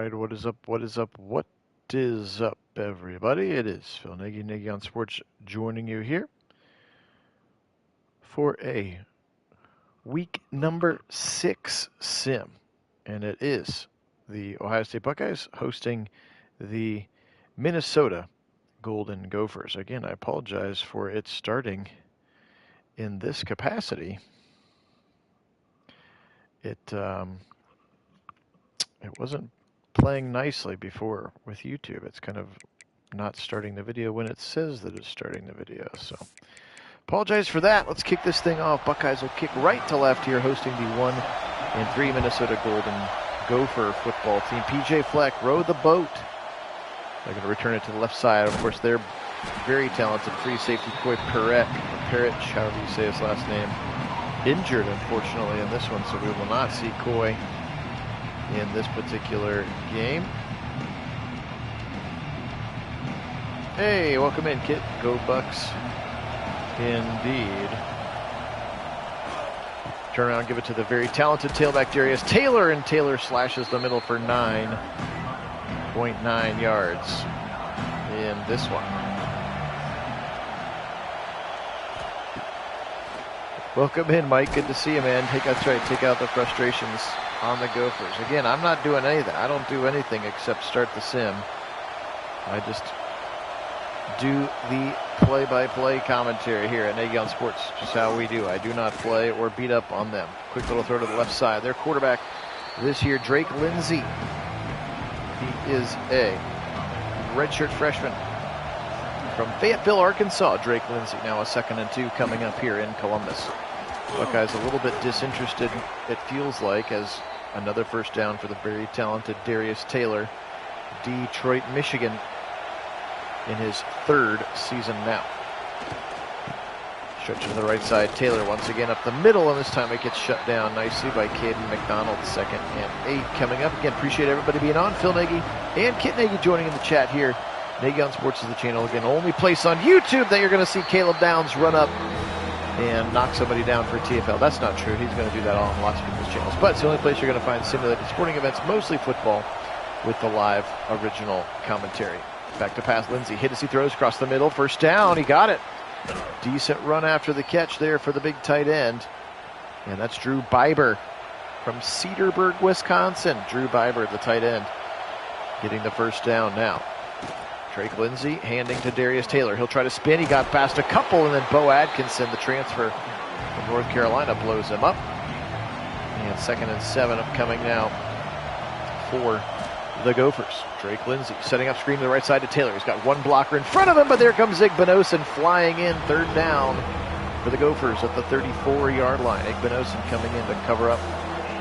right, what is up, what is up, what is up, everybody? It is Phil Nagy on Sports, joining you here for a week number 6 sim. And it is the Ohio State Buckeyes hosting the Minnesota Golden Gophers. Again, I apologize for it starting in this capacity. It wasn't playing nicely before with YouTube. It's kind of not starting the video when it says that it's starting the video. So apologize for that. Let's kick this thing off. Buckeyes will kick right to left here, hosting the 1-3 Minnesota Golden Gopher football team. PJ Fleck rowed the boat. They're going to return it to the left side. Of course, they're very talented free safety Coy Perrich, however you say his last name, injured unfortunately in this one, so we will not see Coy in this particular game. Hey, welcome in, Kit. Go Bucks, indeed. Turn around, give it to the very talented tailback Darius Taylor, and Taylor slashes the middle for 9.9 yards in this one. Welcome in, Mike. Good to see you, man. That's right. Take out the frustrations on the Gophers. Again, I'm not doing anything. I don't do anything except start the sim. I just do the play-by-play commentary here at Nagy on Sports. Just how we do. I do not play or beat up on them. Quick little throw to the left side. Their quarterback this year, Drake Lindsey. He is a redshirt freshman from Fayetteville, Arkansas. Drake Lindsey, now a 2nd and 2 coming up here in Columbus. Buckeyes a little bit disinterested, it feels like, as another first down for the very talented Darius Taylor, Detroit, Michigan, in his 3rd season now. Stretch to the right side. Taylor once again up the middle, and this time it gets shut down nicely by Caden McDonald. 2nd and 8 coming up. Again, appreciate everybody being on. Phil Nagy and Kit Nagy joining in the chat here. Nagy on Sports is the channel. Again, only place on YouTube that you're going to see Caleb Downs run up and knock somebody down for TFL. That's not true. He's going to do that on lots of people's channels. But it's the only place you're going to find simulated sporting events, mostly football, with the live original commentary. Back to pass. Lindsey hit as he throws across the middle. First down. He got it. Decent run after the catch there for the big tight end. And that's Drew Biber from Cedarburg, Wisconsin. Drew Biber, the tight end, getting the first down now. Drake Lindsey handing to Darius Taylor. He'll try to spin. He got past a couple, and then Bo Atkinson, the transfer from North Carolina, blows him up. And 2nd and 7 upcoming now for the Gophers. Drake Lindsey setting up screen to the right side to Taylor. He's got one blocker in front of him, but there comes Igbinosun flying in. 3rd down for the Gophers at the 34-yard line. Igbinosun coming in to cover up,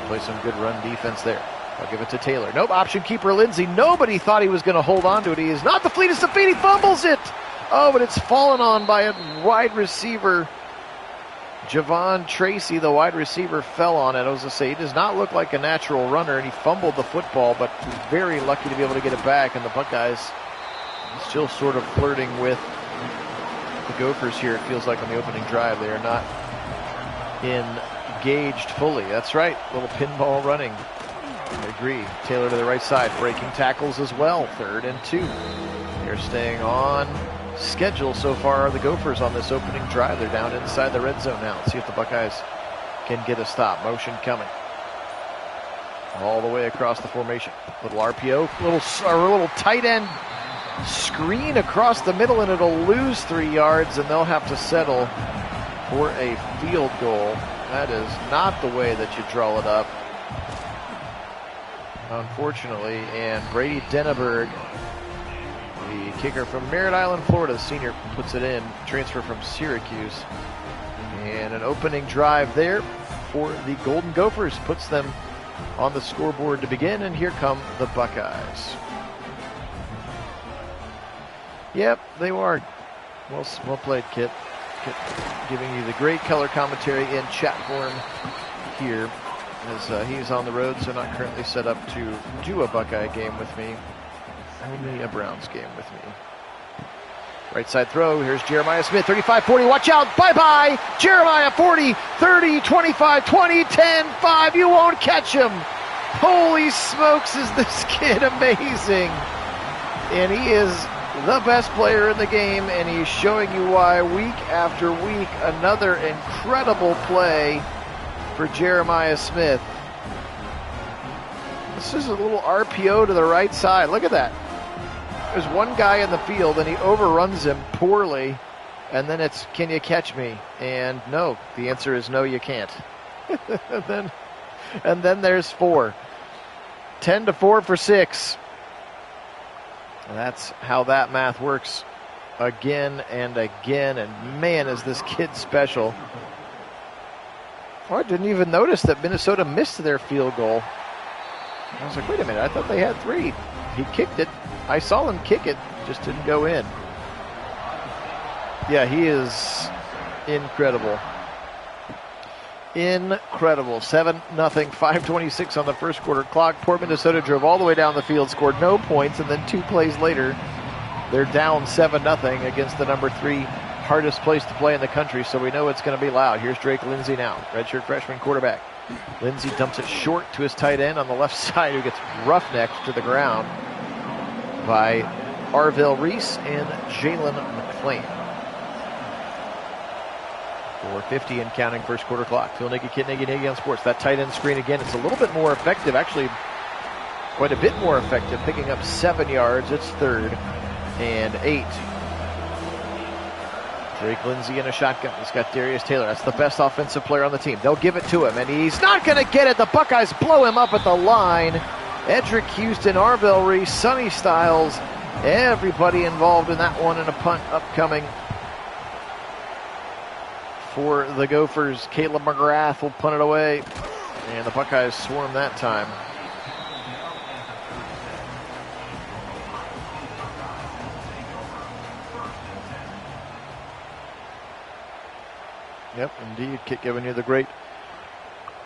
play some good run defense there. I'll give it to Taylor. Nope, option keeper Lindsey. Nobody thought he was going to hold on to it. He is not the fleetest of feet. He fumbles it. Oh, but it's fallen on by a wide receiver. Javon Tracy, the wide receiver, fell on it. I was going to say, he does not look like a natural runner, and he fumbled the football, but was very lucky to be able to get it back. And the Buckeyes still sort of flirting with the Gophers here. It feels like on the opening drive they are not engaged fully. That's right, little pinball running. I agree. Taylor to the right side, breaking tackles as well. 3rd and 2. They're staying on schedule so far, the Gophers, on this opening drive. They're down inside the red zone now. Let's see if the Buckeyes can get a stop. Motion coming all the way across the formation. Little RPO, little tight end screen across the middle, and it'll lose 3 yards, and they'll have to settle for a field goal. That is not the way that you draw it up, unfortunately. And Brady Denneberg, the kicker from Merritt Island, Florida, senior, puts it in, transfer from Syracuse. And an opening drive there for the Golden Gophers puts them on the scoreboard to begin, and here come the Buckeyes. Yep, they are. Well played, Kit. Kit giving you the great color commentary in chat form here, as he's on the road, so not currently set up to do a Buckeye game with me. Only a Browns game with me. Right side throw. Here's Jeremiah Smith. 35-40. Watch out. Bye-bye. Jeremiah 40, 30, 25, 20, 10, 5. You won't catch him. Holy smokes, is this kid amazing! And he is the best player in the game, and he's showing you why week after week. Another incredible play for Jeremiah Smith. This is a little RPO to the right side. Look at that. There's one guy in the field, and he overruns him poorly, and then it's, can you catch me? And no, the answer is no, you can't. and then there's 4. 10-4 for 6. And that's how that math works again and again. And man, is this kid special. Oh, I didn't even notice that Minnesota missed their field goal. I was like, wait a minute, I thought they had 3. He kicked it. I saw him kick it, just didn't go in. Yeah, he is incredible. Incredible. 7-0, 5:26 on the first quarter clock. Poor Minnesota drove all the way down the field, scored no points, and then 2 plays later, they're down 7-0 against the number 3 hardest place to play in the country, so we know it's going to be loud. Here's Drake Lindsey now, redshirt freshman quarterback. Lindsey dumps it short to his tight end on the left side, who gets roughnecked to the ground by Arvell Reese and Jalen McClain. 4:50 and counting first quarter clock. Phil Nagy, Kit Nagy, Nagy on Sports. That tight end screen again, it's a little bit more effective, actually quite a bit more effective, picking up 7 yards. It's 3rd and 8. Drake Lindsey in a shotgun. He's got Darius Taylor. That's the best offensive player on the team. They'll give it to him, and he's not going to get it. The Buckeyes blow him up at the line. Edric Houston, Arvell Reese, Sonny Styles, everybody involved in that one, and a punt upcoming for the Gophers. Caleb McGrath will punt it away, and the Buckeyes swarm that time. Yep, indeed. Kit giving you the great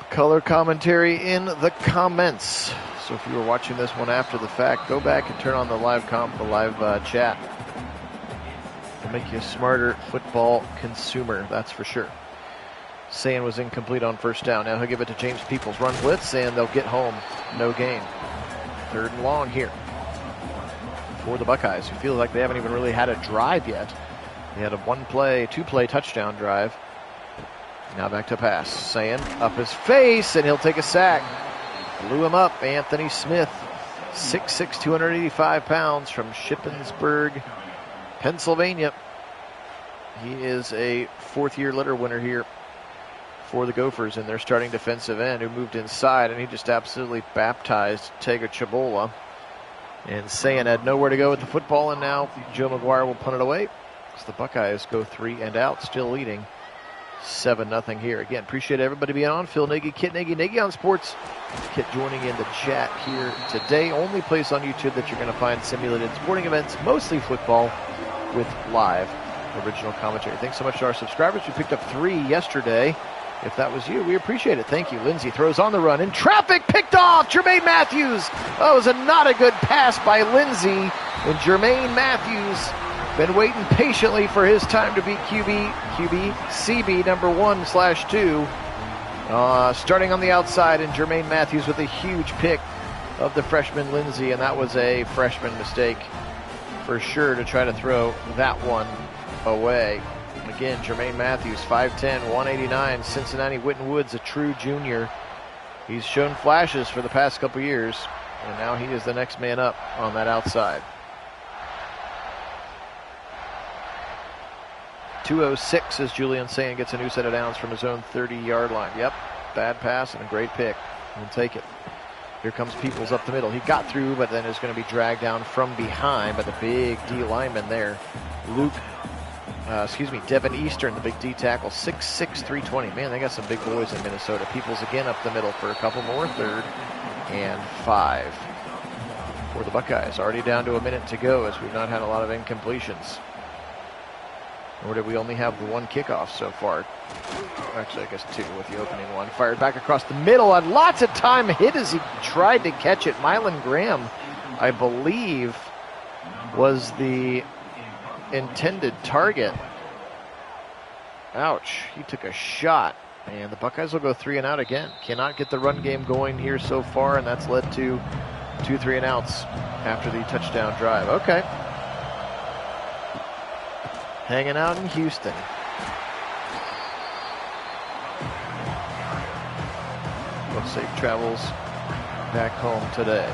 color commentary in the comments. So if you were watching this one after the fact, go back and turn on the live chat. It'll make you a smarter football consumer, that's for sure. Sayin was incomplete on first down. Now he'll give it to James Peoples. Run blitz, and they'll get home. No gain. 3rd and long here for the Buckeyes, who feel like they haven't even really had a drive yet. They had a 2-play touchdown drive. Now back to pass. Sayin up his face, and he'll take a sack. Blew him up. Anthony Smith, 6'6", 285 pounds from Shippensburg, Pennsylvania. He is a 4th-year letter winner here for the Gophers, and their starting defensive end, who moved inside, and he just absolutely baptized Tega Chabola. And Sayin had nowhere to go with the football, and now Joe McGuire will punt it away. So the Buckeyes go 3 and out, still leading 7-0 here. Again, appreciate everybody being on. Phil Nagy, Kit Nagy, Nagy on Sports. Kit joining in the chat here today. Only place on YouTube that you're going to find simulated sporting events, mostly football, with live original commentary. Thanks so much to our subscribers. We picked up 3 yesterday. If that was you, we appreciate it. Thank you. Lindsey throws on the run. In traffic, picked off. Jermaine Matthews. Oh, it was not a good pass by Lindsey. And Jermaine Matthews been waiting patiently for his time to beat CB number 1/2. Starting on the outside, and Jermaine Matthews with a huge pick of the freshman Lindsey, and that was a freshman mistake for sure to try to throw that one away. Again, Jermaine Matthews, 5'10", 189, Cincinnati Whitten Woods, a true junior. He's shown flashes for the past couple years, and now he is the next man up on that outside. 2:06 as Julian Sayin gets a new set of downs from his own 30-yard line. Yep, bad pass and a great pick. He'll take it. Here comes Peoples up the middle. He got through, but then is going to be dragged down from behind by the big D lineman there. Devin Eastern, the big D tackle, 6'6", 320. Man, they got some big boys in Minnesota. Peoples again up the middle for a couple more. 3rd and 5 for the Buckeyes. Already down to a minute to go, as we've not had a lot of incompletions. Or did we only have the 1 kickoff so far? Actually, I guess 2 with the opening one. Fired back across the middle, and lots of time hit as he tried to catch it. Mylan Graham, I believe, was the intended target. Ouch. He took a shot And the Buckeyes will go 3 and out again. Cannot get the run game going here so far, and that's led to 2 3 and outs after the touchdown drive. Okay. Hanging out in Houston. Well, safe travels back home today.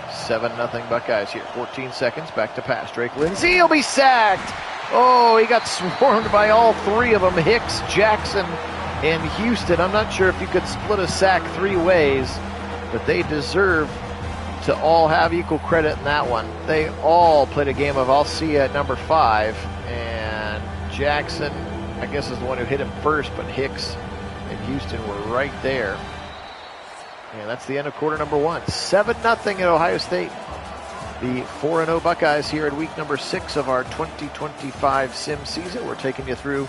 7-0 Buckeyes here. 14 seconds. Back to pass. Drake Lindsay will be sacked. Oh, he got swarmed by all 3 of them. Hicks, Jackson, and Houston. I'm not sure if you could split a sack 3 ways, but they deserve to all have equal credit in that one. They all played a game of I'll see you at number 5, and Jackson, I guess, is the one who hit him first, but Hicks and Houston were right there. And that's the end of quarter number 1. 7-0 at Ohio State. The 4-0 Buckeyes here at week number 6 of our 2025 sim season. We're taking you through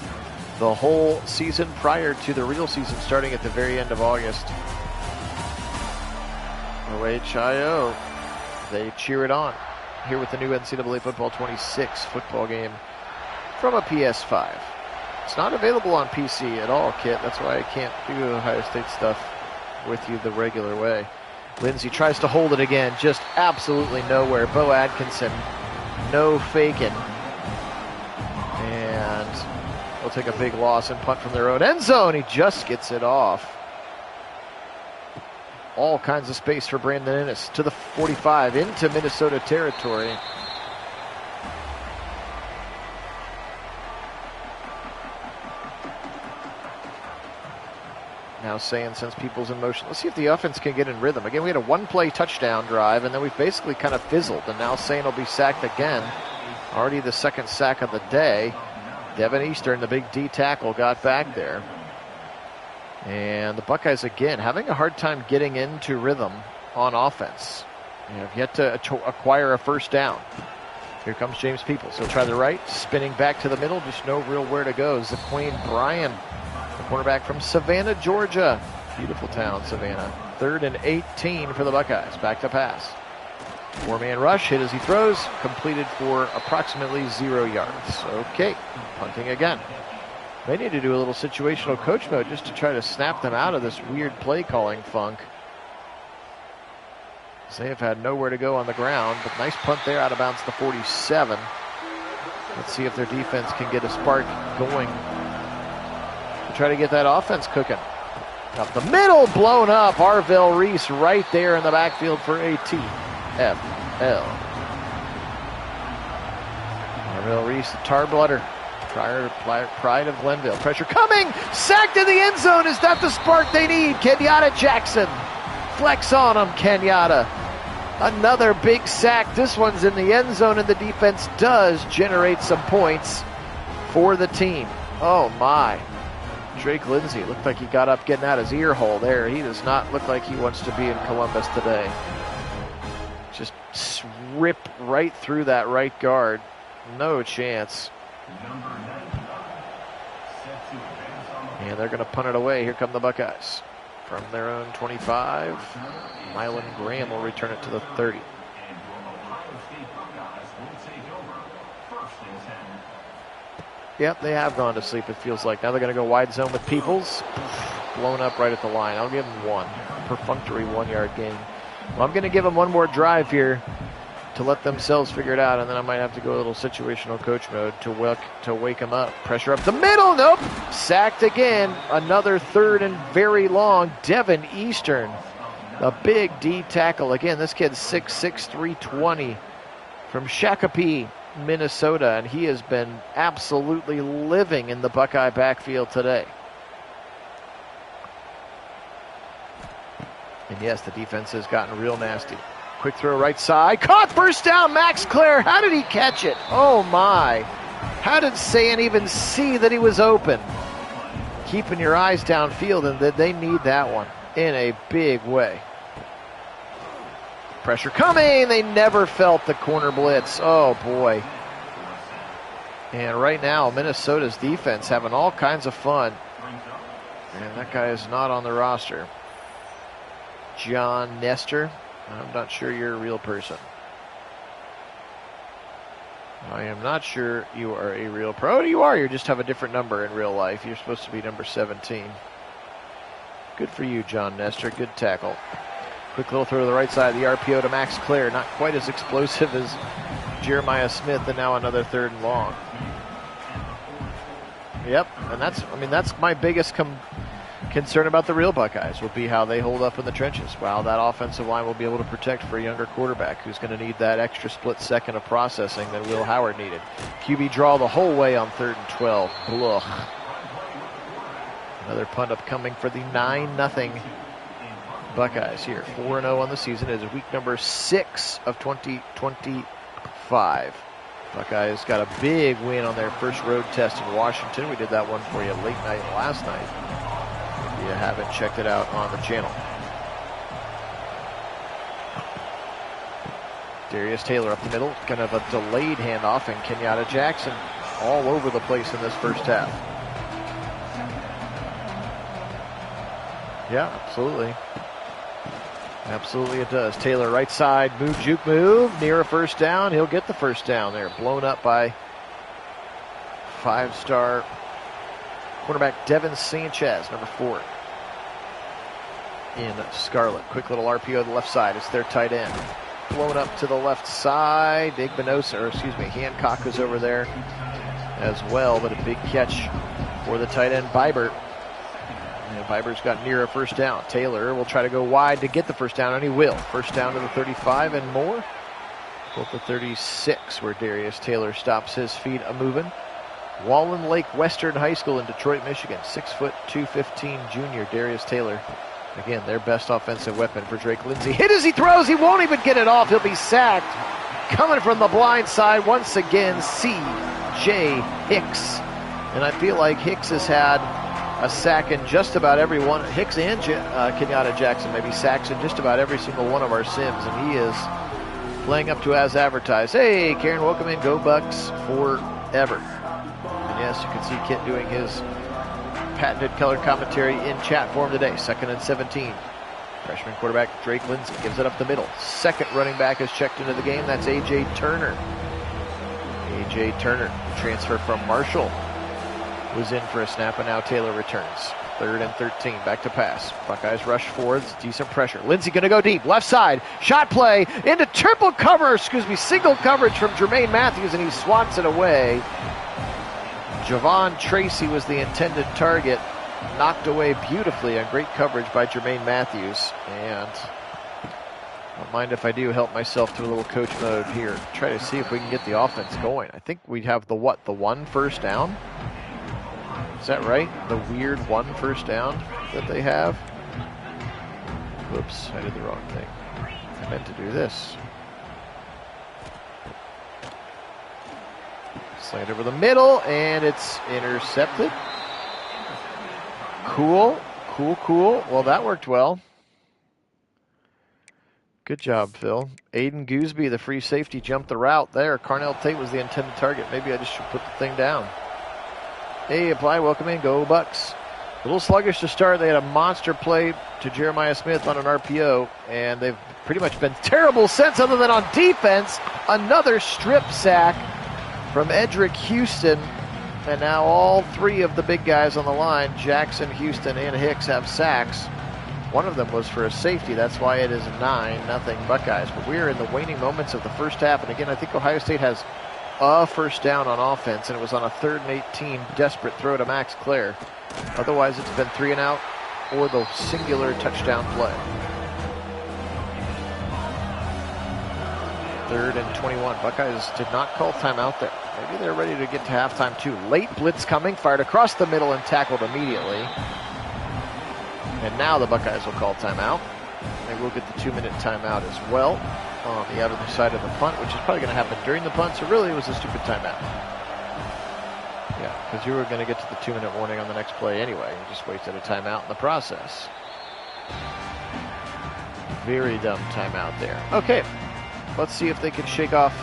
the whole season prior to the real season starting at the very end of August. OHIO, they cheer it on here with the new NCAA Football 26 football game from a PS5. It's not available on PC at all, Kit. That's why I can't do Ohio State stuff with you the regular way. Lindsay tries to hold it again, just absolutely nowhere. Bo Atkinson, no faking. And they'll take a big loss and punt from their own end zone. He just gets it off. All kinds of space for Brandon Ennis to the 45 into Minnesota territory. Now Sayin sends Peoples in motion. Let's see if the offense can get in rhythm. Again, we had a 1-play touchdown drive, and then we've basically kind of fizzled. And now Sayin will be sacked again. Already the 2nd sack of the day. Devin Eastern, the big D tackle, got back there. And the Buckeyes, again, having a hard time getting into rhythm on offense. They have yet to acquire a first down. Here comes James Peoples. He'll try the right, spinning back to the middle, just no real where to go. Zaquan Bryan, the cornerback from Savannah, Georgia. Beautiful town, Savannah. 3rd and 18 for the Buckeyes. Back to pass. 4-man rush, hit as he throws, completed for approximately 0 yards. Okay, punting again. They need to do a little situational coach mode just to try to snap them out of this weird play calling funk. They have had nowhere to go on the ground, but nice punt there out of bounds to 47. Let's see if their defense can get a spark going to try to get that offense cooking. Up the middle, blown up. Arvell Reese right there in the backfield for a TFL. Arvell Reese, the Tar-Blooder. Pride of Glenville. Pressure coming! Sacked in the end zone! Is that the spark they need? Kenyatta Jackson. Flex on him, Kenyatta. Another big sack. This one's in the end zone, and the defense does generate some points for the team. Oh, my. Drake Lindsay looked like he got up getting out his ear hole there. He does not look like he wants to be in Columbus today. Just rip right through that right guard. No chance. And they're going to punt it away. Here come the Buckeyes. From their own 25, Mylan Graham will return it to the 30. Yep, they have gone to sleep, it feels like. Now they're going to go wide zone with Peoples. Blown up right at the line. I'll give them 1. Perfunctory 1-yard gain. Well, I'm going to give them one more drive here to let themselves figure it out, and then I might have to go a little situational coach mode to wake them up. Pressure up the middle. Nope. Sacked again. Another 3rd and very long. Devin Eastern, the big D tackle. Again, this kid's 6'6", 320 from Shakopee, Minnesota, and he has been absolutely living in the Buckeye backfield today. And yes, the defense has gotten real nasty. Quick throw right side. Caught, first down, Max Clare. How did he catch it? Oh, my. How did Sayin even see that he was open? Keeping your eyes downfield, and that they need that one in a big way. Pressure coming. They never felt the corner blitz. Oh, boy. And right now, Minnesota's defense having all kinds of fun. And that guy is not on the roster. John Nestor. I'm not sure you're a real person. I am not sure you are a real pro. You are. You just have a different number in real life. You're supposed to be number 17. Good for you, John Nestor. Good tackle. Quick little throw to the right side. The RPO to Max Clare. Not quite as explosive as Jeremiah Smith, and now another 3rd and long. Yep, and that's my biggest concern about the real Buckeyes will be how they hold up in the trenches. Wow, that offensive line will be able to protect for a younger quarterback who's going to need that extra split second of processing that Will Howard needed. QB draw the whole way on 3rd and 12. Bluch. Another punt upcoming for the 9-0 Buckeyes here. 4-0 on the season. It is week number 6 of 2025. Buckeyes got a big win on their first road test in Washington. We did that one for you late night last night. If you haven't checked it out on the channel. Darius Taylor up the middle. Kind of a delayed handoff, and Kenyatta Jackson all over the place in this first half. Yeah, absolutely. Absolutely it does. Taylor right side, juke move, near a first down. He'll get the first down there. Blown up by 5-star cornerback Devin Sanchez, number 4 in scarlet. Quick little RPO to the left side. It's their tight end. Blown up to the left side. Hancock was over there as well, but a big catch for the tight end, Bibert. Biber's got near a first down. Taylor will try to go wide to get the first down, and he will. First down to the 35 and more. Both the 36, where Darius Taylor stops his feet a-moving. Wallen Lake Western High School in Detroit, Michigan. 6 foot 215 junior Darius Taylor. Again, their best offensive weapon for Drake Lindsay. Hit as he throws. He won't even get it off. He'll be sacked. Coming from the blind side once again, C.J. Hicks. And I feel like Hicks has had a sack in just about every one. Hicks and Kenyatta Jackson maybe sacks in just about every single one of our sims, and he is playing up to as advertised. Hey, Karen, welcome in. Go Bucks forever. And yes, you can see Kit doing his patented color commentary in chat form today. 2nd and 17. Freshman quarterback Drake Lindsay gives it up the middle. Second running back is checked into the game. That's A.J. Turner. A.J. Turner, transfer from Marshall, was in for a snap, and now Taylor returns. 3rd and 13, back to pass. Buckeyes rush forwards, decent pressure. Lindsay gonna go deep, left side, shot play, into single coverage from Jermaine Matthews, and he swats it away. Javon Tracy was the intended target, knocked away beautifully on great coverage by Jermaine Matthews, and don't mind if I do help myself to a little coach mode here. Try to see if we can get the offense going. I think we have the 1 first down? Is that right? The weird 1 first down that they have? Whoops, I did the wrong thing. I meant to do this. Slide over the middle, and it's intercepted. Cool. Well, that worked well. Good job, Phil. Aiden Gooseby, the free safety, jumped the route there. Carnell Tate was the intended target. Maybe I just should put the thing down. Hey, apply, welcome in, go Bucks. A little sluggish to start. They had a monster play to Jeremiah Smith on an RPO, and they've pretty much been terrible since, other than on defense. Another strip sack from Edric Houston, and now all 3 of the big guys on the line, Jackson, Houston, and Hicks, have sacks. One of them was for a safety. That's why it is 9-0 Buckeyes. But we are in the waning moments of the first half, and again, I think Ohio State has a first down on offense, and it was on a 3rd and 18 desperate throw to Max Clare. Otherwise, it's been 3 and out or the singular touchdown play. 3rd and 21. Buckeyes did not call timeout there. Maybe they're ready to get to halftime too. Late blitz coming, fired across the middle and tackled immediately. And now the Buckeyes will call timeout. They will get the 2-minute timeout as well on the other side of the punt, which is probably going to happen during the punt, so really it was a stupid timeout. Yeah, because you were going to get to the 2-minute warning on the next play anyway. You just wasted a timeout in the process. Very dumb timeout there. Okay, let's see if they can shake off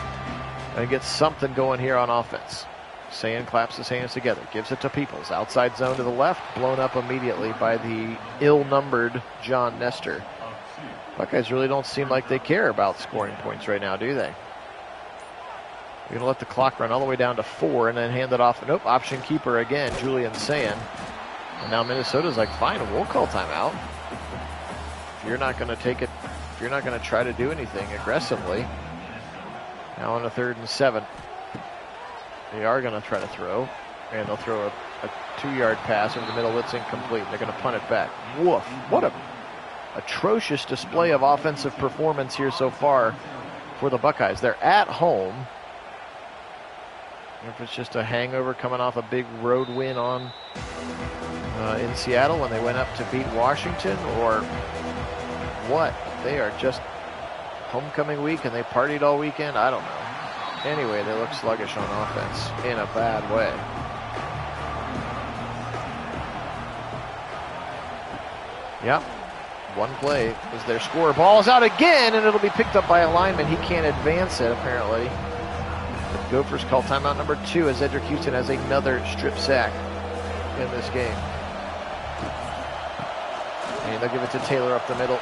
and get something going here on offense. Sayan claps his hands together, gives it to Peoples. Outside zone to the left, blown up immediately by the ill-numbered John Nestor. Buckeyes really don't seem like they care about scoring points right now, do they? They're going to let the clock run all the way down to 4 and then hand it off. Nope, option keeper again, Julian Sayan. And now Minnesota's like, fine, we'll call timeout. If you're not going to take it, if you're not going to try to do anything aggressively. Now on a 3rd and 7. They are going to try to throw. And they'll throw a 2-yard pass over the middle. It's incomplete. They're going to punt it back. Woof. What a atrocious display of offensive performance here so far for the Buckeyes. They're at home. If it's just a hangover coming off a big road win on in Seattle when they went up to beat Washington, or what? They are just homecoming week and they partied all weekend. I don't know. Anyway, they look sluggish on offense in a bad way. Yep. One play is their score. Ball is out again, and it'll be picked up by a lineman. He can't advance it, apparently. The Gophers call timeout number 2 as Edric Houston has another strip sack in this game. And they'll give it to Taylor up the middle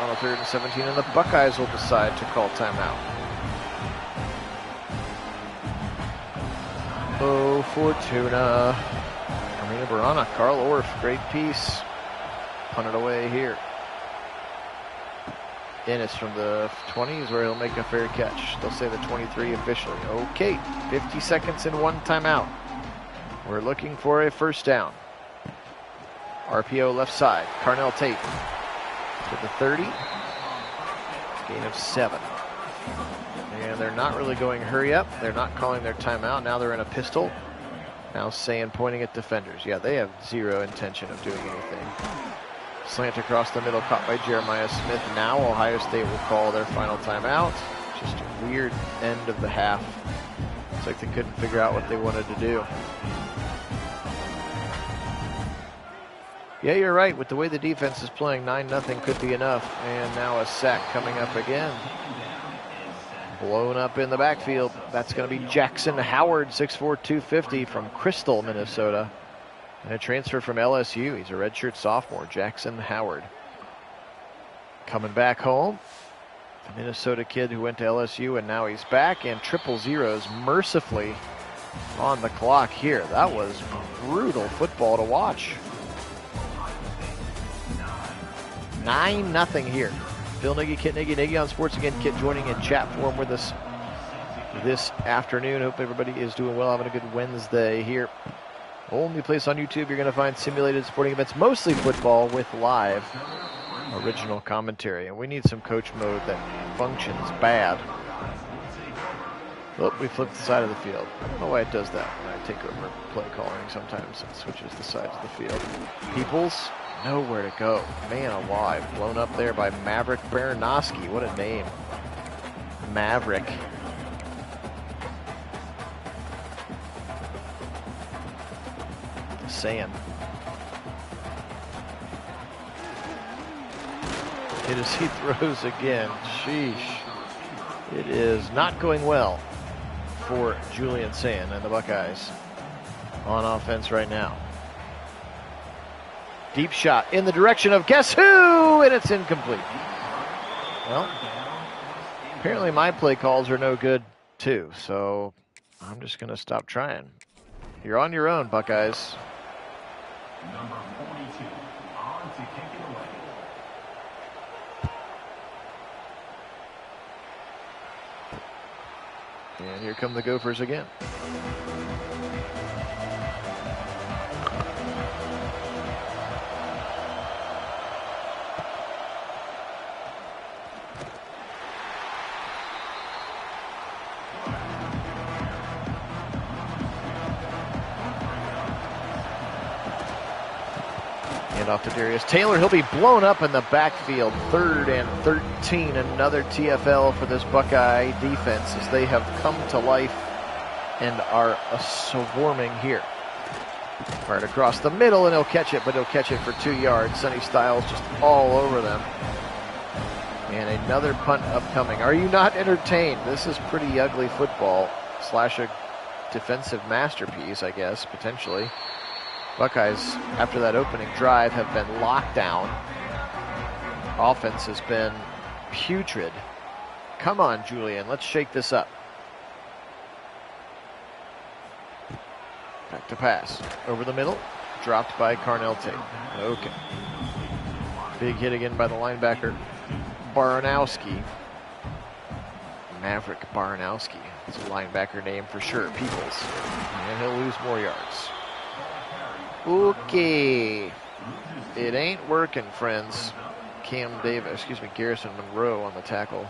on a 3rd and 17, and the Buckeyes will decide to call timeout. Oh, Fortuna. Karina Barana, Carl Orff, great piece. Punted away here. Ennis from the 20s where he'll make a fair catch. They'll say the 23 officially. Okay, 50 seconds and 1 timeout. We're looking for a first down. RPO left side. Carnell Tate to the 30. Gain of 7. And they're not really going hurry up. They're not calling their timeout. Now they're in a pistol. Now saying, pointing at defenders. Yeah, they have zero intention of doing anything. Slant across the middle, caught by Jeremiah Smith. Now Ohio State will call their final timeout. Just a weird end of the half. It's like they couldn't figure out what they wanted to do. Yeah, you're right. With the way the defense is playing, 9-0 could be enough. And now a sack coming up again. Blown up in the backfield. That's going to be Jackson Howard, 6'4", 250 from Crystal, Minnesota. And a transfer from LSU. He's a redshirt sophomore, Jackson Howard. Coming back home. The Minnesota kid who went to LSU, and now he's back. And 0-0s mercifully on the clock here. That was brutal football to watch. 9-0 here. Phil Nagy, Kit Nagy, Nagy on Sports again. Kit joining in chat form with us this afternoon. Hope everybody is doing well, having a good Wednesday here. Only place on YouTube you're going to find simulated sporting events, mostly football with live original commentary. And we need some coach mode that functions bad. Oh, we flipped the side of the field. I don't know why it does that when I take over play calling. Sometimes it switches the sides of the field. Peoples, nowhere to go. Man alive. Blown up there by Maverick Baranowski. What a name. Maverick. Sand. It is he throws again. Sheesh. It is not going well for Julian Sand and the Buckeyes on offense right now. Deep shot in the direction of guess who? And it's incomplete. Well, apparently my play calls are no good too, so I'm just going to stop trying. You're on your own, Buckeyes. Number 42, on to kick it away. And here come the Gophers again. Off to Darius Taylor. He'll be blown up in the backfield. 3rd and 13. Another TFL for this Buckeye defense as they have come to life and are swarming here. Right across the middle, and he'll catch it, but he'll catch it for 2 yards. Sonny Styles just all over them. And another punt upcoming. Are you not entertained? This is pretty ugly football / a defensive masterpiece, I guess, potentially. Buckeyes, after that opening drive, have been locked down. Offense has been putrid. Come on, Julian, let's shake this up. Back to pass. Over the middle. dropped by Carnell Tate. Okay. Big hit again by the linebacker, Baranowski. Maverick Baranowski. It's a linebacker name for sure. Peoples. And he'll lose more yards. Okay. It ain't working, friends. Garrison Monroe on the tackle.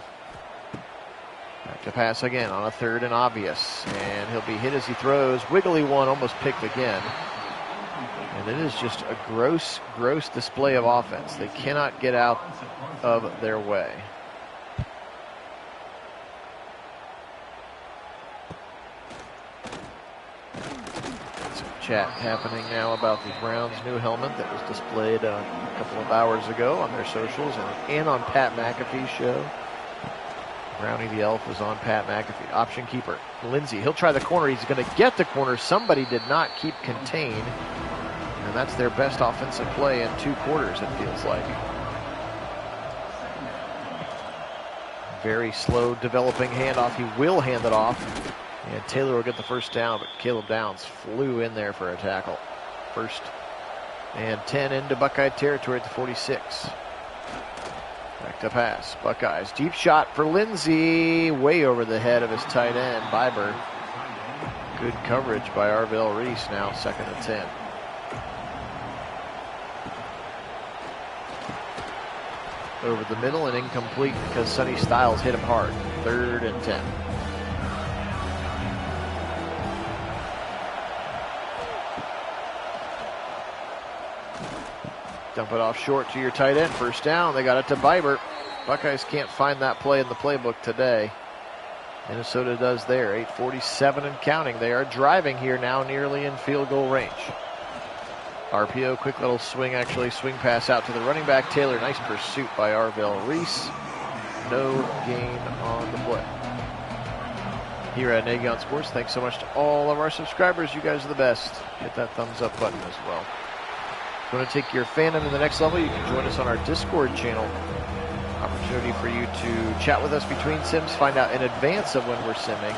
Back to pass again on a 3rd and obvious. And he'll be hit as he throws. Wiggly one, almost picked again. And it is just a gross, gross display of offense. They cannot get out of their way. Some chat happening now about the Browns' new helmet that was displayed a couple of hours ago on their socials and on Pat McAfee's show. Brownie the Elf was on Pat McAfee. Option keeper, Lindsey. He'll try the corner. He's going to get the corner. Somebody did not keep contained. And that's their best offensive play in 2 quarters, it feels like. Very slow developing handoff. He will hand it off. And Taylor will get the first down, but Caleb Downs flew in there for a tackle. 1st and 10 into Buckeye territory at the 46. Back to pass. Buckeyes. Deep shot for Lindsey. Way over the head of his tight end, Biber. Good coverage by Arvell Reese now, 2nd and 10. Over the middle and incomplete because Sonny Styles hit him hard. 3rd and 10. Dump it off short to your tight end. 1st down. They got it to Biber. Buckeyes can't find that play in the playbook today. Minnesota does there. 8:47 and counting. They are driving here now, nearly in field goal range. RPO, quick little swing pass out to the running back, Taylor. Nice pursuit by Arvell Reese. No gain on the play. Here at Nagy on Sports, thanks so much to all of our subscribers. You guys are the best. Hit that thumbs up button as well. If you want to take your fandom to the next level, you can join us on our Discord channel. Opportunity for you to chat with us between sims, find out in advance of when we're simming,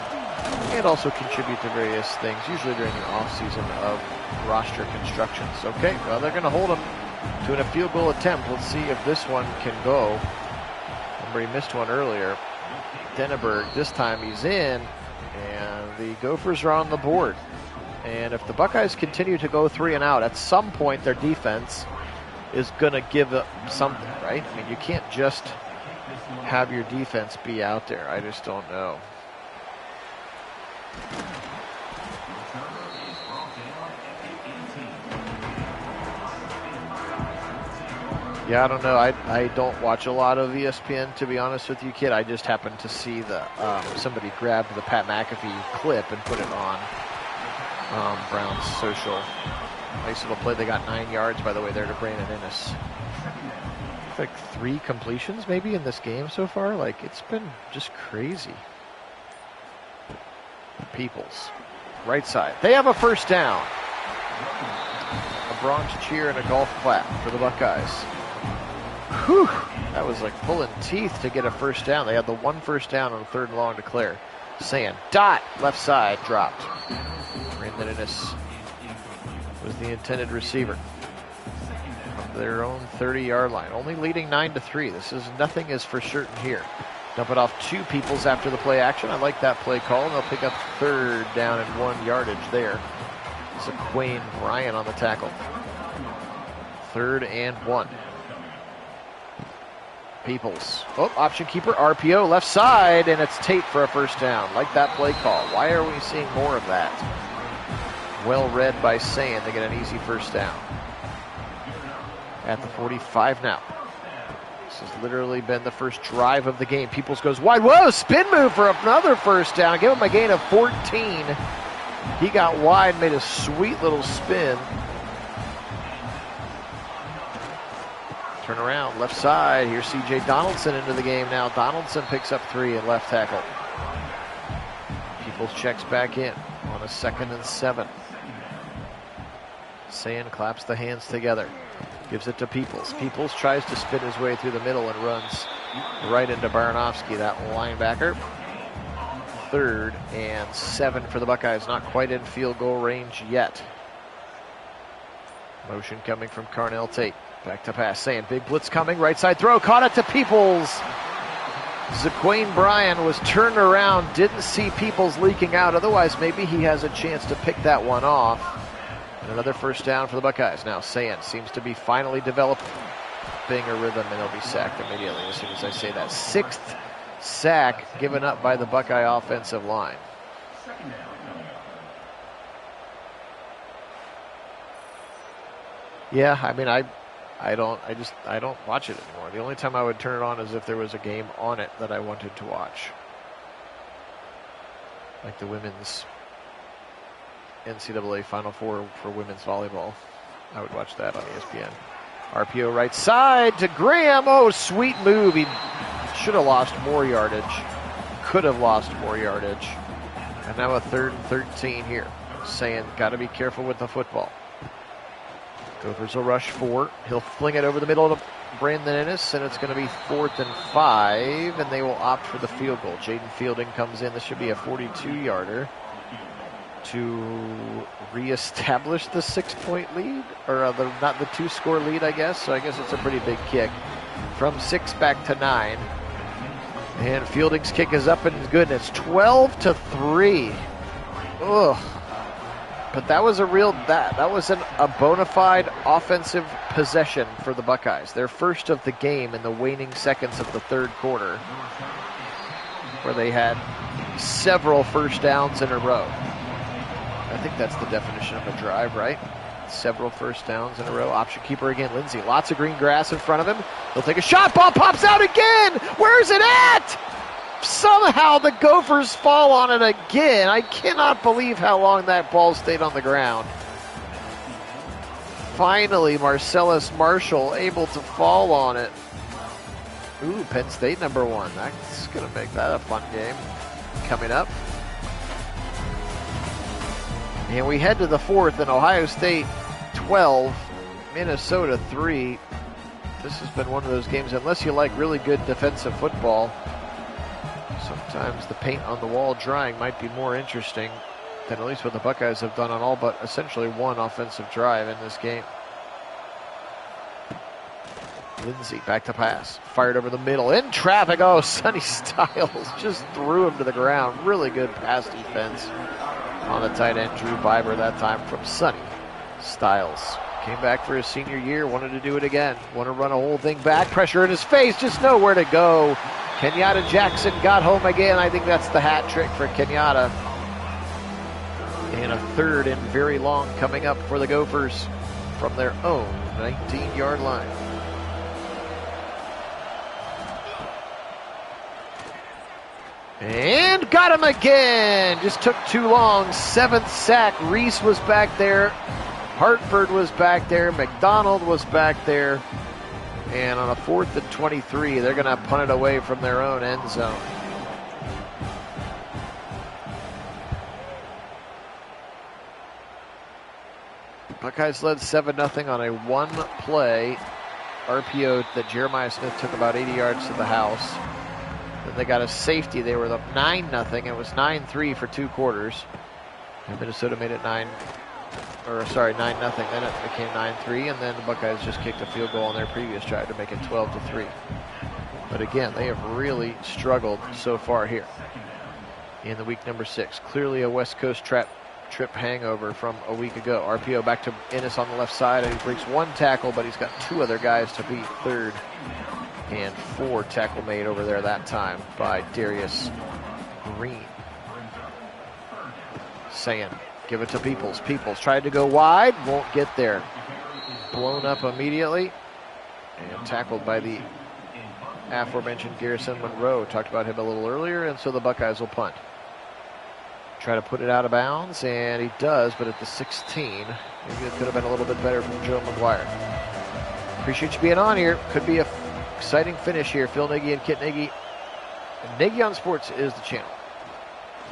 and also contribute to various things, usually during the off-season of roster constructions. Okay, well, they're going to hold him to a field goal attempt. Let's see if this one can go. Remember, he missed one earlier. Denneberg, this time he's in, and the Gophers are on the board. And if the Buckeyes continue to go 3 and out, at some point their defense is going to give up something, right? I mean, you can't just have your defense be out there. I just don't know. Yeah, I don't know. I don't watch a lot of ESPN, to be honest with you, Kid. I just happened to see the somebody grabbed the Pat McAfee clip and put it on Brown's social. Nice little play. They got 9 yards, by the way, there to Brandon Ennis. Like 3 completions maybe in this game so far. Like, it's been just crazy. Peoples, right side. They have a 1st down. A Bronx cheer and a golf clap for the Buckeyes. Whew, that was like pulling teeth to get a 1st down. They had the 1 1st down on 3rd and long to clear. Sand, dot, left side, dropped. Brandon Ennis was the intended receiver from their own 30-yard line. Only leading 9-3. This is nothing is for certain here. Dump it off 2 Peoples after the play action. I like that play call, and they'll pick up 3rd down and 1 yardage there. It's a Quayne Bryant on the tackle. 3rd and 1. Peoples. Oh, option keeper, RPO, left side, and it's Tate for a 1st down. Like that play call. Why are we seeing more of that? Well read by Sand. They get an easy 1st down. At the 45 now. This has literally been the first drive of the game. Peoples goes wide. Whoa, spin move for another 1st down. Give him a gain of 14. He got wide, made a sweet little spin. Turn around, left side. Here's C.J. Donaldson into the game now. Donaldson picks up 3 at left tackle. Peoples checks back in on a 2nd and 7. Sand claps the hands together. Gives it to Peoples. Peoples tries to spin his way through the middle and runs right into Baranowski, that linebacker. 3rd and 7 for the Buckeyes. Not quite in field goal range yet. Motion coming from Carnell Tate. Back to pass. Saying big blitz coming. Right side throw. Caught it to Peoples. Zaquane Bryan was turned around. Didn't see Peoples leaking out. Otherwise, maybe he has a chance to pick that one off. And another first down for the Buckeyes. Now, Sayan seems to be finally developing a rhythm, and he'll be sacked immediately as soon as I say that. 6th sack given up by the Buckeye offensive line. Yeah, I mean, I don't watch it anymore. The only time I would turn it on is if there was a game on it that I wanted to watch. Like the women's NCAA Final Four for women's volleyball. I would watch that on ESPN. RPO right side to Graham. Oh, sweet move. He should have lost more yardage. Could have lost more yardage. And now a 3rd and 13 here. Saying, got to be careful with the football. Gophers will rush 4. He'll fling it over the middle to Brandon Ennis, and it's going to be 4th and 5, and they will opt for the field goal. Jaden Fielding comes in. This should be a 42-yarder to reestablish the 6-point lead, or not the 2-score lead, I guess. So I guess it's a pretty big kick. From 6 back to 9. And Fielding's kick is up and good, and it's 12-3. Ugh. But that was that was a bona fide offensive possession for the Buckeyes. Their first of the game in the waning seconds of the 3rd quarter, where they had several first downs in a row. I think that's the definition of a drive, right? Several first downs in a row. Option keeper again, Lindsey. Lots of green grass in front of him. He'll take a shot. Ball pops out again. Where's it at? Somehow the Gophers fall on it again. I cannot believe how long that ball stayed on the ground. Finally, Marcellus Marshall able to fall on it. Ooh, Penn State #1. That's going to make that a fun game coming up. And we head to the 4th, and Ohio State 12, Minnesota 3. This has been one of those games, unless you like really good defensive football, sometimes the paint on the wall drying might be more interesting than at least what the Buckeyes have done on all but essentially one offensive drive in this game. Lindsey back to pass. Fired over the middle. In traffic. Oh, Sonny Styles just threw him to the ground. Really good pass defense on the tight end, Drew Biber, that time from Sonny Styles. Came back for his senior year. Wanted to do it again. Want to run a whole thing back. Pressure in his face. Just nowhere to go. Kenyatta Jackson got home again. I think that's the hat trick for Kenyatta. And a 3rd and very long coming up for the Gophers from their own 19-yard line. And got him again. Just took too long. 7th sack. Reese was back there. Hartford was back there. McDonald was back there. And on a 4th and 23, they're going to punt it away from their own end zone. Buckeyes led 7-0 on a 1-play RPO that Jeremiah Smith took about 80 yards to the house. Then they got a safety. They were up 9-0. It was 9-3 for 2 quarters. And Minnesota made it 9-0. Then it became 9-3, and then the Buckeyes just kicked a field goal on their previous drive to make it 12-3. But again, they have really struggled so far here in the week #6. Clearly a West Coast trip hangover from a week ago. RPO back to Ennis on the left side, and he breaks 1 tackle, but he's got 2 other guys to beat. 3rd and 4 tackle made over there that time by Darius Green. Saying, give it to Peoples. Peoples tried to go wide, won't get there. Blown up immediately and tackled by the aforementioned Garrison Monroe. Talked about him a little earlier, and so the Buckeyes will punt. Try to put it out of bounds, and he does, but at the 16. Maybe it could have been a little bit better from Joe McGuire. Appreciate you being on here. Could be a exciting finish here. Phil Nagy and Kit Nagy. Nagy on Sports is the channel.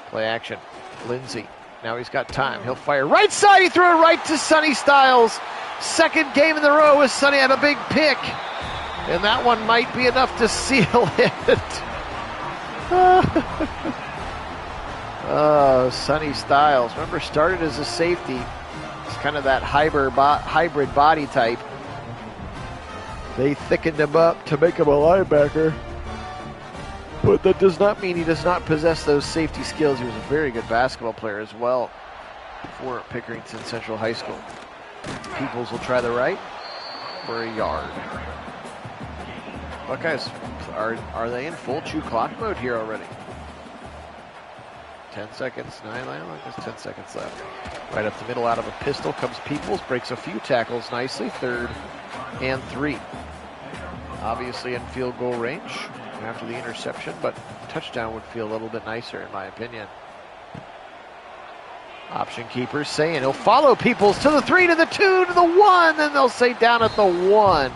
Play action. Lindsey. Now he's got time. He'll fire right side. He threw it right to Sonny Styles. 2nd game in a row with Sonny had a big pick. And that one might be enough to seal it. Oh, Sonny Styles. Remember, started as a safety. He's kind of that hybrid body type. They thickened him up to make him a linebacker. But that does not mean he does not possess those safety skills. He was a very good basketball player as well for Pickerington Central High School. Peoples will try the right for a yard. Buckeyes, are they in full chew clock mode here already? 10 seconds, 9, there's 10 seconds left. Right up the middle out of a pistol comes Peoples, breaks a few tackles nicely, 3rd and 3. Obviously in field goal range after the interception, but touchdown would feel a little bit nicer in my opinion. Option keepers saying he'll follow Peoples to the 3, to the 2, to the 1, then they'll say down at the 1.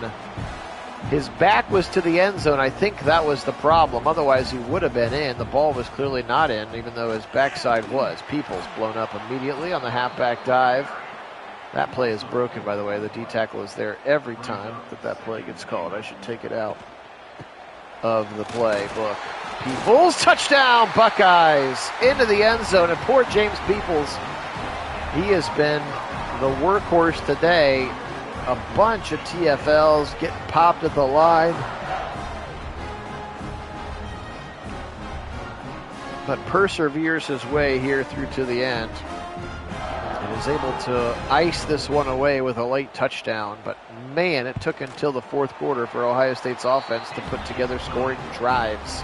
His back was to the end zone. I think that was the problem. Otherwise, he would have been in. The ball was clearly not in, even though his backside was. Peoples blown up immediately on the halfback dive. That play is broken, by the way. The D tackle is there every time that play gets called. I should take it out of the play book. Peoples, touchdown, Buckeyes, into the end zone. And poor James Peoples, he has been the workhorse today. A bunch of TFLs getting popped at the line. But perseveres his way here through to the end. And is able to ice this one away with a late touchdown. But man, it took until the 4th quarter for Ohio State's offense to put together scoring drives.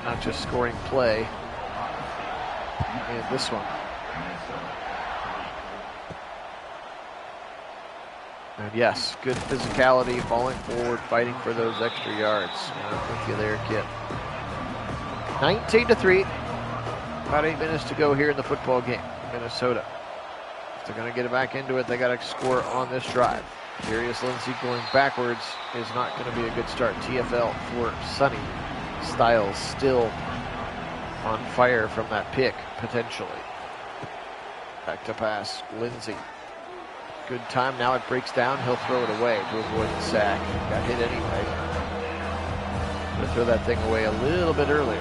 Not just scoring play in this one. And yes, good physicality, falling forward, fighting for those extra yards. I'm with you there, Kit. 19-3. About 8 minutes to go here in the football game. Minnesota. If they're going to get it back into it, they got to score on this drive. Darius Lindsey going backwards is not going to be a good start. TFL for Sonny Styles still on fire from that pick, potentially. Back to pass, Lindsey. Good time, now it breaks down. He'll throw it away to avoid the sack. Got hit anyway. Gonna throw that thing away a little bit earlier.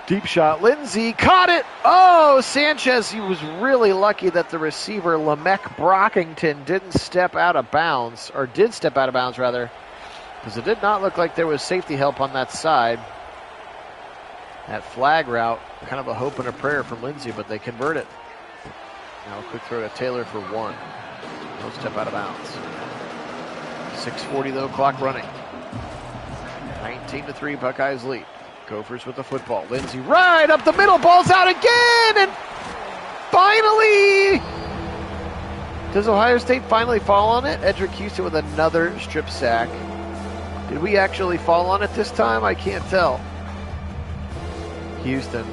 Deep shot, Lindsey caught it. Oh, Sanchez, he was really lucky that the receiver, Lamech Brockington, didn't step out of bounds, or did step out of bounds rather, because it did not look like there was safety help on that side. That flag route, kind of a hope and a prayer from Lindsey, but they convert it. Now a quick throw to Taylor for 1. No step out of bounds. 6:40 though, clock running. 19-3, Buckeyes lead. Gophers with the football. Lindsey right up the middle, ball's out again, and finally, does Ohio State finally fall on it? Edric Houston with another strip sack. Did we actually fall on it this time? I can't tell. Houston,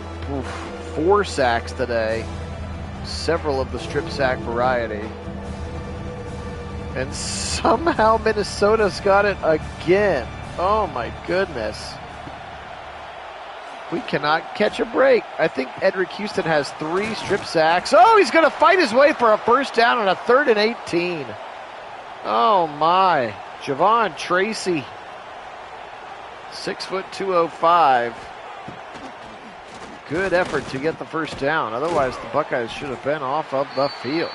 4 sacks today, several of the strip sack variety. And somehow Minnesota's got it again. Oh my goodness. We cannot catch a break. I think Edric Houston has 3 strip sacks. Oh, he's going to fight his way for a first down on a 3rd and 18. Oh my. Javon Tracy, 6 foot 205. Good effort to get the first down. Otherwise, the Buckeyes should have been off of the field.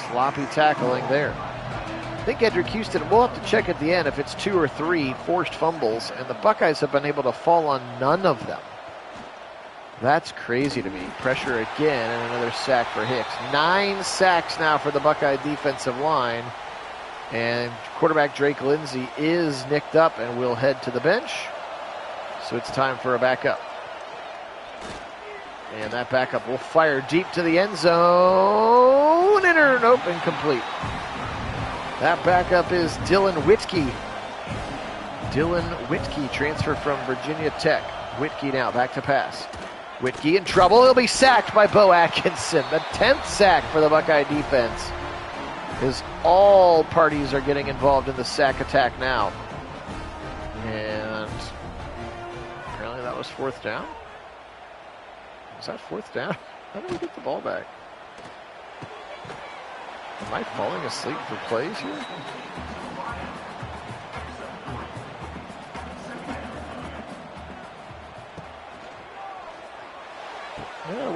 Sloppy tackling there. I think Edric Houston, we'll have to check at the end if it's 2 or 3 forced fumbles, and the Buckeyes have been able to fall on none of them. That's crazy to me. Pressure again, and another sack for Hicks. 9 sacks now for the Buckeye defensive line. And quarterback Drake Lindsey is nicked up and will head to the bench. So it's time for a backup. And that backup will fire deep to the end zone. Nope, incomplete. That backup is Dylan Whitkey. Dylan Whitkey, transfer from Virginia Tech. Whitkey now, back to pass. Whitkey in trouble. He'll be sacked by Bo Atkinson. The 10th sack for the Buckeye defense. As all parties are getting involved in the sack attack now. And apparently that was 4th down. Was that 4th down? How did we get the ball back? Am I falling asleep for plays here?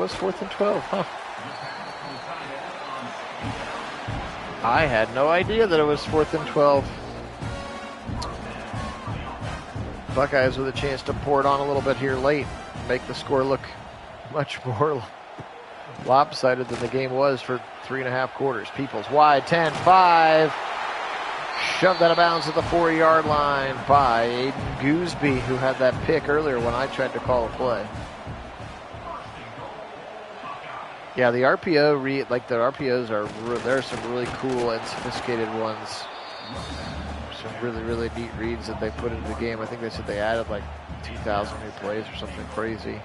was 4th and 12, huh? I had no idea that it was 4th and 12. Buckeyes with a chance to pour it on a little bit here late, make the score look much more lopsided than the game was for 3.5 quarters. Peoples wide, 10-5. Shoved out of bounds at the 4-yard line by Aiden Gooseby, who had that pick earlier when I tried to call a play. Yeah, the RPO, the RPOs there are some really cool and sophisticated ones. Some really, really neat reads that they put into the game. I think they said they added like 2,000 new plays or something crazy.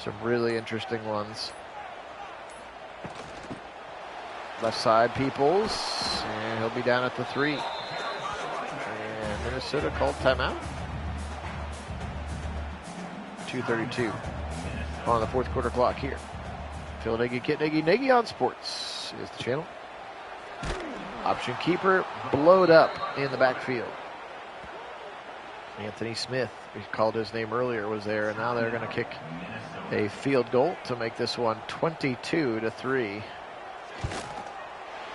Some really interesting ones. Left side, Peoples, and he'll be down at the 3. And Minnesota called timeout. 2:32 on the 4th quarter clock here. Phil Nagy, Kit Nagy, Nagy on Sports is the channel. Option keeper, blowed up in the backfield. Anthony Smith, we called his name earlier, was there, and now they're going to kick a field goal to make this one 22-3.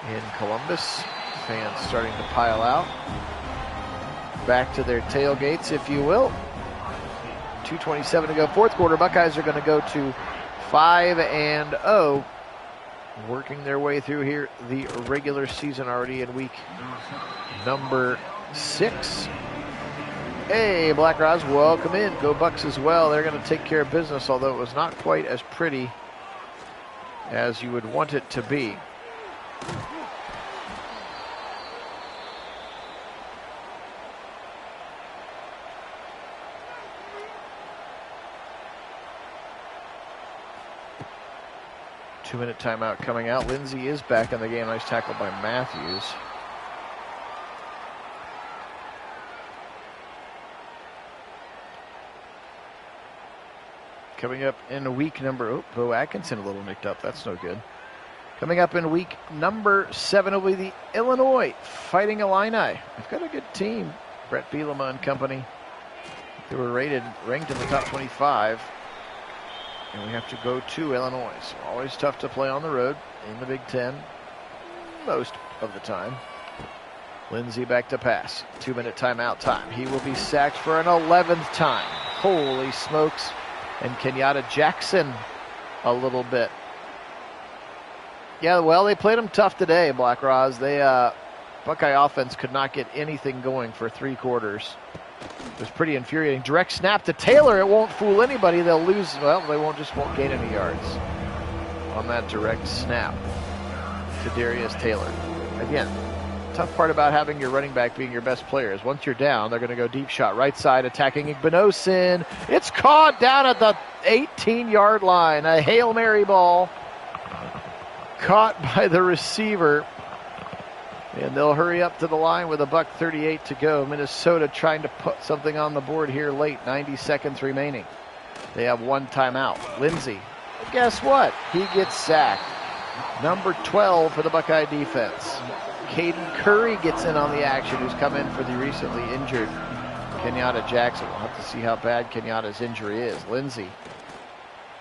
In Columbus, fans starting to pile out. Back to their tailgates, if you will. 2:27 to go, 4th quarter. Buckeyes are going to go to 5-0, working their way through here the regular season already in week number 6. Hey, Black Roz, welcome in. Go Bucks as well. They're going to take care of business, although it was not quite as pretty as you would want it to be. Two-minute timeout coming out. Lindsay is back in the game. Nice tackle by Matthews. Coming up in week number... Bo Atkinson a little nicked up. That's no good. Coming up in week number 7 will be the Illinois Fighting Illini. They've got a good team. Brett Bielema and company. They were ranked in the top 25. And we have to go to Illinois. So always tough to play on the road in the Big Ten. Most of the time. Lindsay back to pass. 2-minute timeout time. He will be sacked for an 11th time. Holy smokes. And Kenyatta Jackson a little bit. Yeah, well, they played them tough today, Black Roz. Buckeye offense could not get anything going for 3 quarters. It was pretty infuriating. Direct snap to Taylor. It won't fool anybody. They'll lose. Well, they won't gain any yards on that direct snap to Darius Taylor. Again, tough part about having your running back being your best player is once you're down, they're going to go deep shot. Right side attacking Igbinosin. It's caught down at the 18-yard line. A Hail Mary ball caught by the receiver. And they'll hurry up to the line with $1:38 to go. Minnesota trying to put something on the board here late. 90 seconds remaining. They have 1 timeout. Lindsay, guess what? He gets sacked. Number 12 for the Buckeye defense. Caden Curry gets in on the action, who's come in for the recently injured Kenyatta Jackson. We'll have to see how bad Kenyatta's injury is. Lindsay,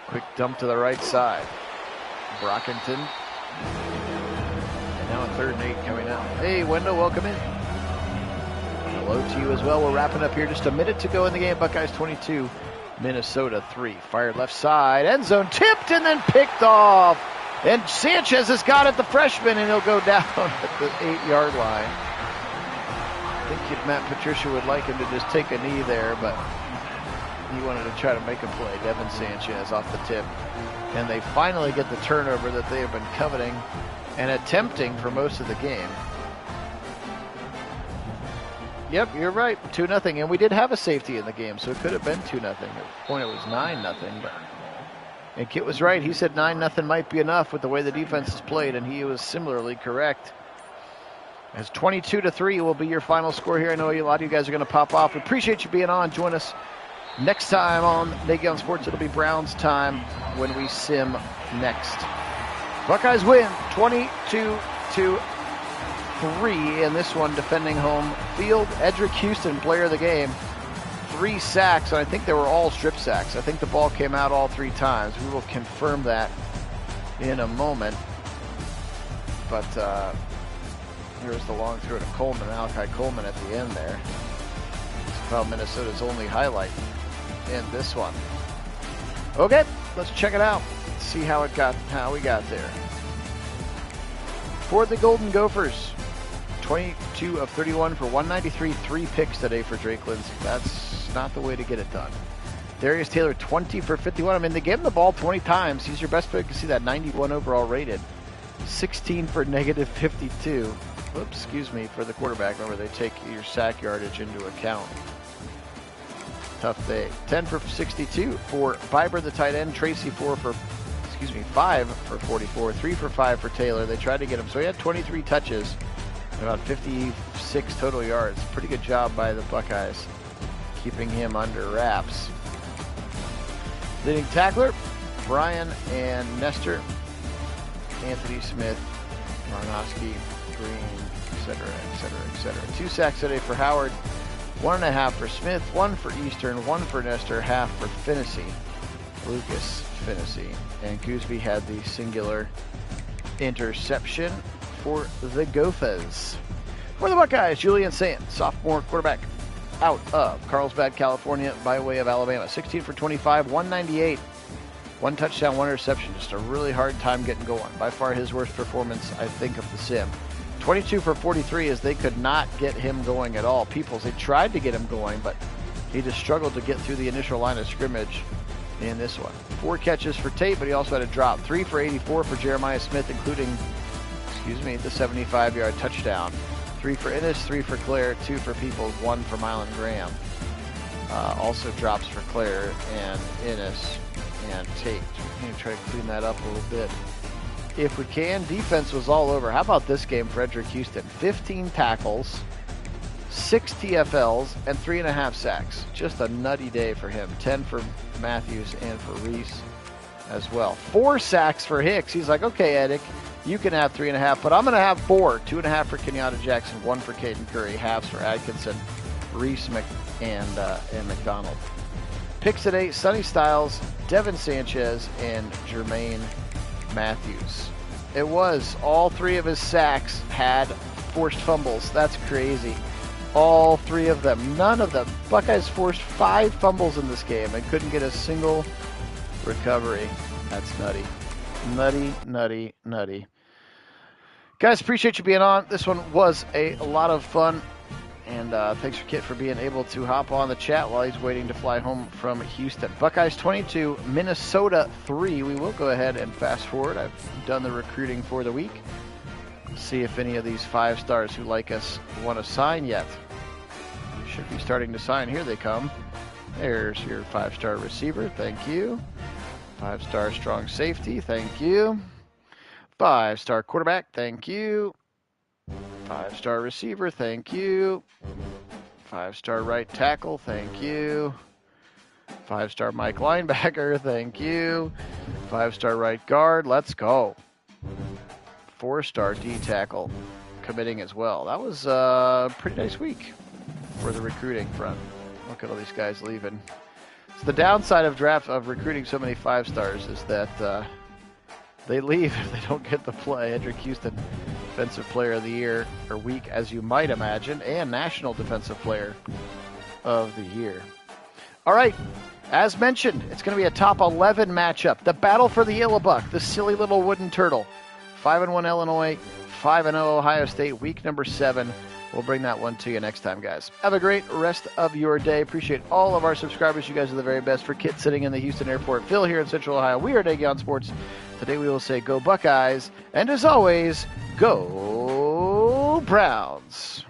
quick dump to the right side. Brockington. Now a 3rd and 8 coming out. Hey, Wendell, welcome in. Hello to you as well. We're wrapping up here. Just a minute to go in the game. Buckeyes 22, Minnesota 3. Fired left side. End zone tipped and then picked off. And Sanchez has got it, the freshman, and he'll go down at the 8-yard line. I think Matt Patricia would like him to just take a knee there, but he wanted to try to make a play. Devin Sanchez off the tip. And they finally get the turnover that they have been coveting and attempting for most of the game. Yep, you're right, 2-0. And we did have a safety in the game, so it could have been 2-0. At the point it was 9-0. But... And Kit was right. He said 9-0 might be enough with the way the defense is played, and he was similarly correct. As 22-3 will be your final score here. I know a lot of you guys are going to pop off. We appreciate you being on. Join us next time on Nagy on Sports. It'll be Browns time when we sim next. Buckeyes win 22-3 in this one, defending home field. Edric Houston, player of the game. 3 sacks, and I think they were all strip sacks. I think the ball came out all 3 times. We will confirm that in a moment. But here's the long throw to Coleman, Malachi Coleman at the end there. It's about Minnesota's only highlight in this one. Okay, let's check it out. See how we got there. For the Golden Gophers, 22 of 31 for 193, 3 picks today for Drake Lindsay. That's not the way to get it done. Darius Taylor, 20 for 51. I mean, they gave him the ball 20 times. He's your best pick. You can see that 91 overall rated. 16 for negative 52. Oops, excuse me, for the quarterback. Remember, they take your sack yardage into account. Tough day. 10 for 62 for Biber, the tight end. Tracy, 5 for 44. 3 for 5 for Taylor. They tried to get him. So he had 23 touches and about 56 total yards. Pretty good job by the Buckeyes keeping him under wraps. Leading tackler, Brian and Nestor. Anthony Smith, Marnoski, Green, etc., etc., etc. 2 sacks today for Howard. 1.5 for Smith, 1 for Eastern, 1 for Nestor, half for Finnessy, Lucas Finnessy. And Gooseby had the singular interception for the Gophers. For the Buckeyes, Julian Sant, sophomore quarterback out of Carlsbad, California, by way of Alabama. 16 for 25, 198. 1 touchdown, 1 interception. Just a really hard time getting going. By far his worst performance, I think, of the sim. 22 for 43 as they could not get him going at all. They tried to get him going, but he just struggled to get through the initial line of scrimmage in this one. 4 catches for Tate, but he also had a drop. 3 for 84 for Jeremiah Smith, including, the 75-yard touchdown. 3 for Innes, 3 for Claire, 2 for Peoples, 1 for Mylan Graham. Also drops for Claire and Innes and Tate. We're going to try to clean that up a little bit if we can. Defense was all over. How about this game, Frederick Houston? 15 tackles, 6 TFLs, and 3.5 sacks. Just a nutty day for him. 10 for Matthews and for Reese as well. 4 sacks for Hicks. He's like, okay, Edick, you can have 3.5, but I'm going to have 4. 2.5 for Kenyatta Jackson, 1 for Caden Curry, halves for Atkinson, Reese, and McDonald. Picks today, Sonny Styles, Devin Sanchez, and Jermaine Matthews. It was all 3 of his sacks had forced fumbles. That's crazy. All 3 of them. None of them. Buckeyes forced 5 fumbles in this game and couldn't get a single recovery. That's nutty. Nutty, nutty, nutty. Guys, appreciate you being on. This one was a lot of fun. And thanks for Kit for being able to hop on the chat while he's waiting to fly home from Houston. Buckeyes 22, Minnesota 3. We will go ahead and fast forward. I've done the recruiting for the week. See if any of these 5 stars who like us want to sign yet. Should be starting to sign. Here they come. There's your 5-star receiver. Thank you. 5-star strong safety. Thank you. 5-star quarterback. Thank you. 5-star receiver, thank you. 5-star right tackle, thank you. 5-star Mike linebacker, thank you. 5-star right guard, let's go. 4-star D tackle committing as well. That was a pretty nice week for the recruiting front. Look at all these guys leaving. So the downside of recruiting so many 5-stars is that they leave if they don't get the play. Hedrick Houston, Defensive Player of the Year, or week, as you might imagine, and National Defensive Player of the Year. All right, as mentioned, it's going to be a top 11 matchup. The battle for the Yellow Buck, the silly little wooden turtle. 5-1 Illinois, 5-0 Ohio State, week number 7. We'll bring that one to you next time, guys. Have a great rest of your day. Appreciate all of our subscribers. You guys are the very best. For Kit sitting in the Houston airport, Phil here in Central Ohio, we are Nagy on Sports. Today we will say go Buckeyes, and as always, go Browns.